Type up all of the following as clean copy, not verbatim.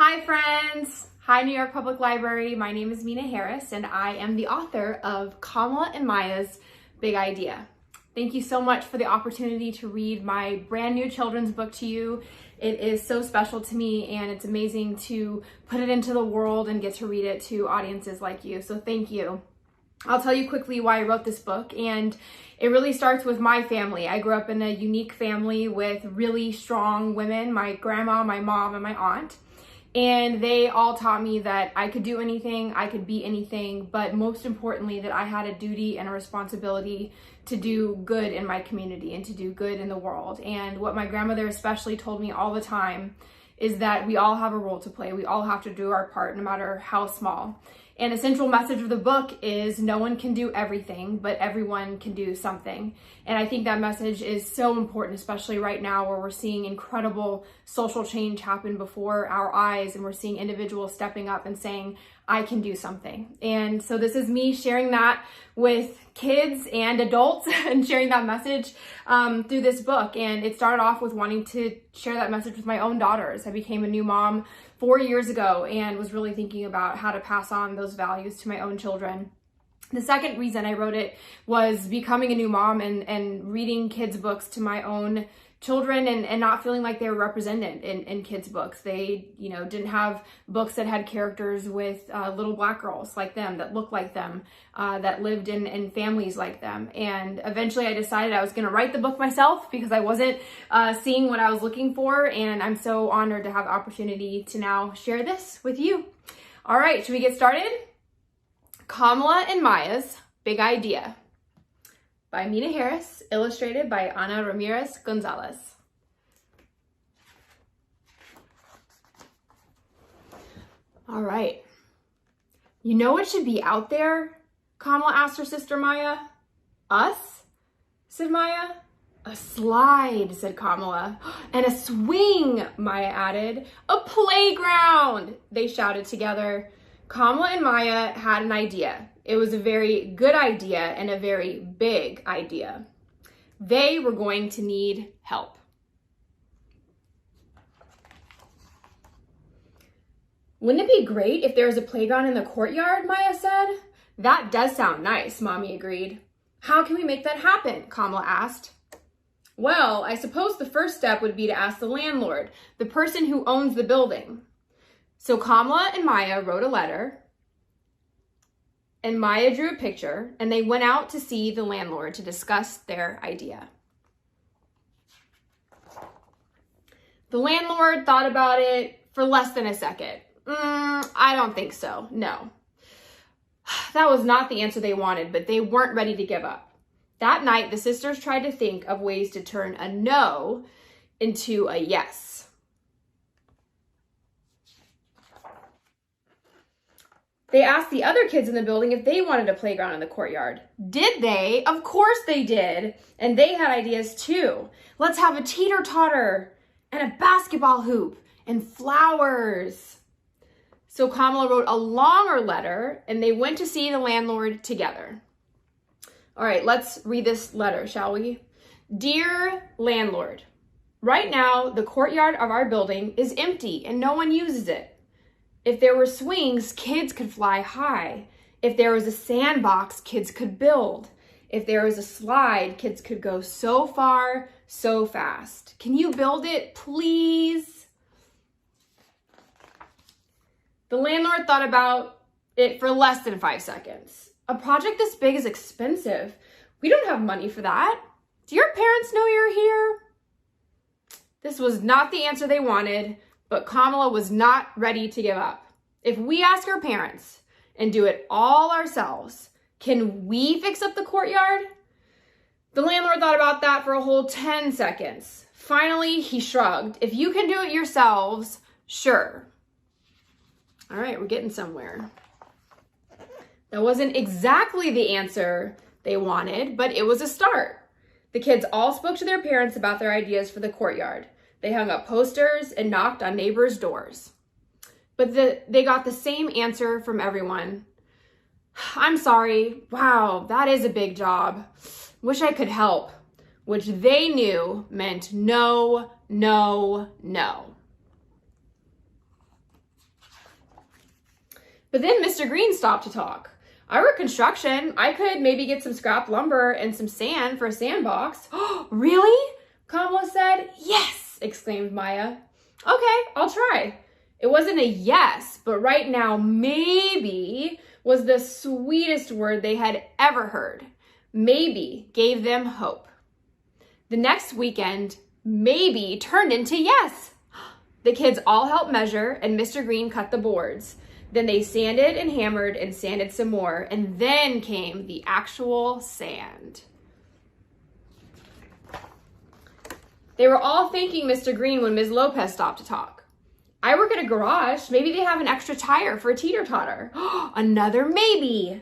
Hi friends! Hi New York Public Library. My name is Meena Harris and I am the author of Kamala and Maya's Big Idea. Thank you so much for the opportunity to read my brand new children's book to you. It is so special to me and it's amazing to put it into the world and get to read it to audiences like you. So thank you. I'll tell you quickly why I wrote this book, and it really starts with my family. I grew up in a unique family with really strong women, my grandma, my mom, and my aunt. And they all taught me that I could do anything, I could be anything, but most importantly that I had a duty and a responsibility to do good in my community and to do good in the world. And what my grandmother especially told me all the time is that we all have a role to play. We all have to do our part, no matter how small. And the central message of the book is no one can do everything, but everyone can do something. And I think that message is so important, especially right now where we're seeing incredible social change happen before our eyes and we're seeing individuals stepping up and saying, I can do something. And so this is me sharing that with kids and adults and sharing that message through this book. And it started off with wanting to share that message with my own daughters. I became a new mom 4 years ago and was really thinking about how to pass on those values to my own children. The second reason I wrote it was becoming a new mom and reading kids' books to my own children and not feeling like they were represented in kids' books. They, didn't have books that had characters with little black girls like them, that looked like them, that lived in families like them. And eventually I decided I was going to write the book myself because I wasn't seeing what I was looking for. And I'm so honored to have the opportunity to now share this with you. All right, should we get started? Kamala and Maya's Big Idea by Meena Harris, illustrated by Ana Ramirez Gonzalez. All right. You know what should be out there? Kamala asked her sister Maya. Us? Said Maya. A slide, said Kamala. And a swing, Maya added. A playground, they shouted together. Kamala and Maya had an idea. It was a very good idea and a very big idea. They were going to need help. Wouldn't it be great if there was a playground in the courtyard, Maya said. That does sound nice, Mommy agreed. How can we make that happen? Kamala asked. Well, I suppose the first step would be to ask the landlord, the person who owns the building. So Kamala and Maya wrote a letter, and Maya drew a picture, and they went out to see the landlord to discuss their idea. The landlord thought about it for less than a second. I don't think so, no. That was not the answer they wanted, but they weren't ready to give up. That night, the sisters tried to think of ways to turn a no into a yes. They asked the other kids in the building if they wanted a playground in the courtyard. Did they? Of course they did. And they had ideas too. Let's have a teeter-totter and a basketball hoop and flowers. So Kamala wrote a longer letter and they went to see the landlord together. All right, let's read this letter, shall we? Dear landlord, right now the courtyard of our building is empty and no one uses it. If there were swings, kids could fly high. If there was a sandbox, kids could build. If there was a slide, kids could go so far, so fast. Can you build it, please? The landlord thought about it for less than 5 seconds. A project this big is expensive. We don't have money for that. Do your parents know you're here? This was not the answer they wanted, but Kamala was not ready to give up. If we ask our parents and do it all ourselves, can we fix up the courtyard? The landlord thought about that for a whole 10 seconds. Finally, he shrugged. If you can do it yourselves, sure. All right, we're getting somewhere. That wasn't exactly the answer they wanted, but it was a start. The kids all spoke to their parents about their ideas for the courtyard. They hung up posters and knocked on neighbors' doors. But they got the same answer from everyone. I'm sorry. Wow, that is a big job. Wish I could help. Which they knew meant no, no, no. But then Mr. Green stopped to talk. I work construction. I could maybe get some scrap lumber and some sand for a sandbox. Oh, really? Kamala said. Yes, exclaimed Maya. Okay, I'll try. It wasn't a yes, but right now, maybe was the sweetest word they had ever heard. Maybe gave them hope. The next weekend, maybe turned into yes. The kids all helped measure, and Mr. Green cut the boards. Then they sanded and hammered and sanded some more, and then came the actual sand. They were all thanking Mr. Green when Ms. Lopez stopped to talk. I work at a garage. Maybe they have an extra tire for a teeter-totter. Another maybe.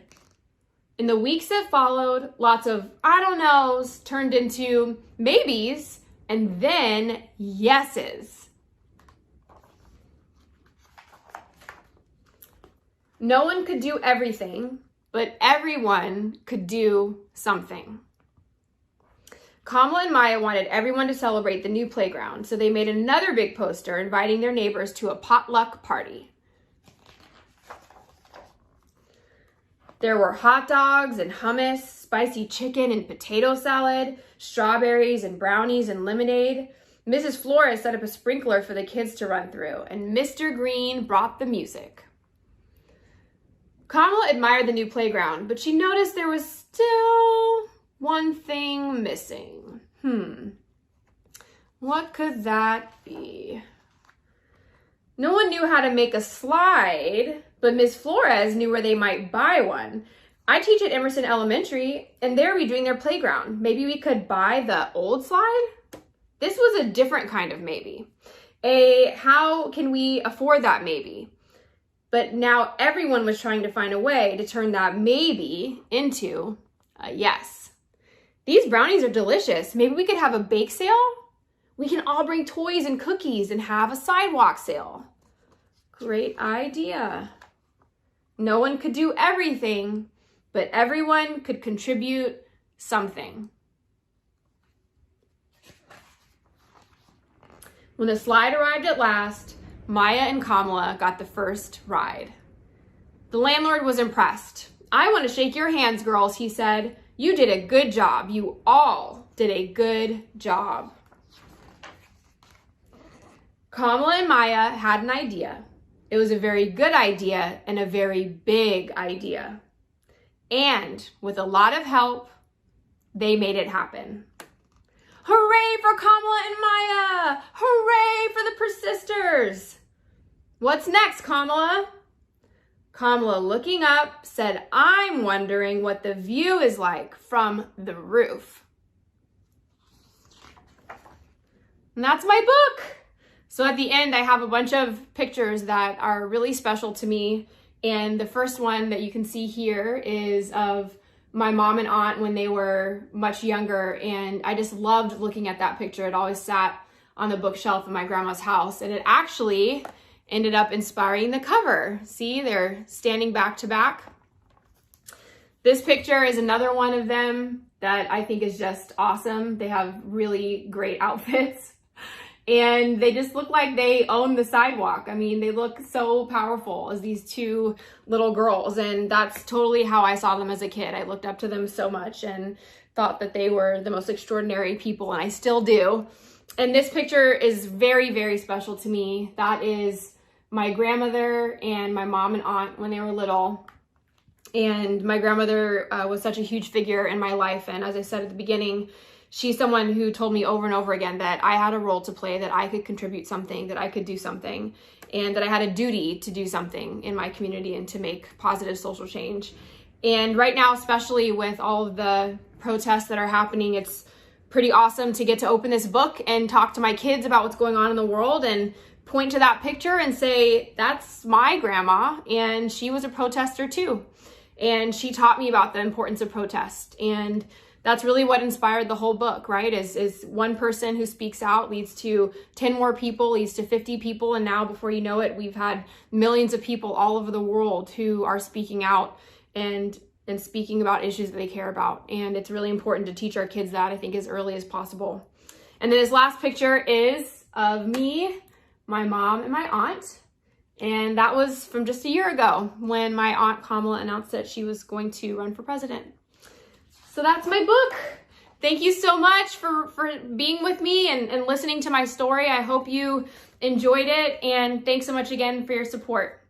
In the weeks that followed, lots of I don't knows turned into maybes and then yeses. No one could do everything, but everyone could do something. Kamala and Maya wanted everyone to celebrate the new playground, so they made another big poster inviting their neighbors to a potluck party. There were hot dogs and hummus, spicy chicken and potato salad, strawberries and brownies and lemonade. Mrs. Flores set up a sprinkler for the kids to run through, and Mr. Green brought the music. Kamala admired the new playground, but she noticed there was still one thing missing. What could that be? No one knew how to make a slide, but Ms. Flores knew where they might buy one. I teach at Emerson Elementary, and they're redoing their playground. Maybe we could buy the old slide? This was a different kind of maybe. How can we afford that maybe? But now everyone was trying to find a way to turn that maybe into a yes. These brownies are delicious. Maybe we could have a bake sale? We can all bring toys and cookies and have a sidewalk sale. Great idea. No one could do everything, but everyone could contribute something. When the slide arrived at last, Maya and Kamala got the first ride. The landlord was impressed. I want to shake your hands, girls, he said. You did a good job. You all did a good job. Kamala and Maya had an idea. It was a very good idea and a very big idea. And with a lot of help, they made it happen. Hooray for Kamala and Maya! Hooray for the persisters! What's next, Kamala? Kamala, looking up, said, I'm wondering what the view is like from the roof. And that's my book. So at the end, I have a bunch of pictures that are really special to me. And the first one that you can see here is of my mom and aunt when they were much younger. And I just loved looking at that picture. It always sat on the bookshelf in my grandma's house. And it actually ended up inspiring the cover. See, they're standing back to back. This picture is another one of them that I think is just awesome. They have really great outfits. And they just look like they own the sidewalk. I mean, they look so powerful as these two little girls. And that's totally how I saw them as a kid. I looked up to them so much and thought that they were the most extraordinary people, and I still do. And this picture is very, very special to me. That is my grandmother and my mom and aunt when they were little. And my grandmother was such a huge figure in my life. And as I said at the beginning, she's someone who told me over and over again that I had a role to play, that I could contribute something, that I could do something, and that I had a duty to do something in my community and to make positive social change. And right now, especially with all of the protests that are happening, it's pretty awesome to get to open this book and talk to my kids about what's going on in the world and point to that picture and say, that's my grandma, and she was a protester too. And she taught me about the importance of protest. And that's really what inspired the whole book, right? Is one person who speaks out leads to 10 more people, leads to 50 people. And now before you know it, we've had millions of people all over the world who are speaking out and speaking about issues that they care about. And it's really important to teach our kids that, I think, as early as possible. And then this last picture is of me, my mom, and my aunt. And that was from just a year ago when my aunt Kamala announced that she was going to run for president. So that's my book. Thank you so much for being with me and listening to my story. I hope you enjoyed it, and thanks so much again for your support.